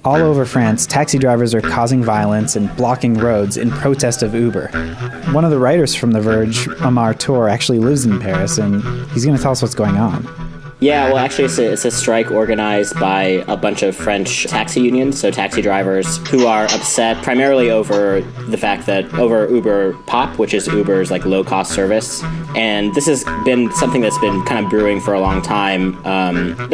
All over France, taxi drivers are causing violence and blocking roads in protest of Uber. One of the writers from The Verge, Amar Tour, actually lives in Paris, and he's going to tell us what's going on. Yeah, well, actually, it's a strike organized by a bunch of French taxi unions, so taxi drivers who are upset primarily over the fact that over Uber Pop, which is Uber's like low-cost service, and this has been something that's been kind of brewing for a long time.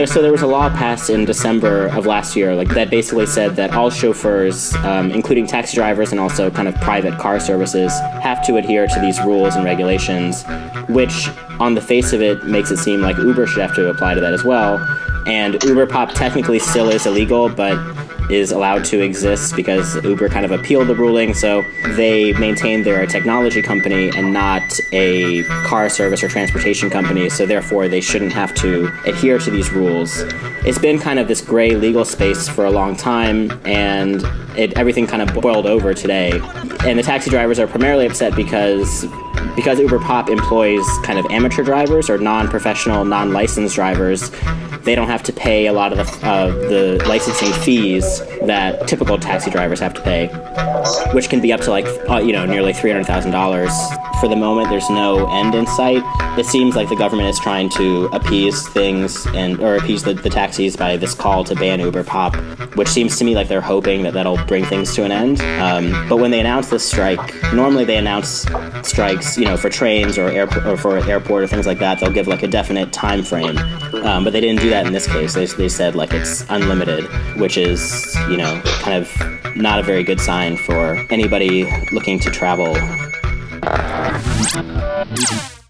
So there was a law passed in December of last year, like that basically said that all chauffeurs, including taxi drivers and also kind of private car services, have to adhere to these rules and regulations, which on the face of it makes it seem like Uber should have to apply to that as well. And Uber Pop technically still is illegal, but is allowed to exist because Uber kind of appealed the ruling, so they maintain they're a technology company and not a car service or transportation company, so therefore they shouldn't have to adhere to these rules. It's been kind of this gray legal space for a long time, and everything kind of boiled over today. And the taxi drivers are primarily upset because Uber Pop employs kind of amateur drivers or non-professional, non-licensed drivers. They don't have to pay a lot of the licensing fees that typical taxi drivers have to pay, which can be up to like nearly $300,000. For the moment, there's no end in sight. It seems like the government is trying to appease things or appease the taxis by this call to ban Uber Pop, which seems to me like they're hoping that that'll bring things to an end. But when they announce this strike, normally they announce strikes, for trains or for airport or things like that. They'll give like a definite time frame, but they didn't do that in this case. They said like it's unlimited, which is kind of not a very good sign for anybody looking to travel.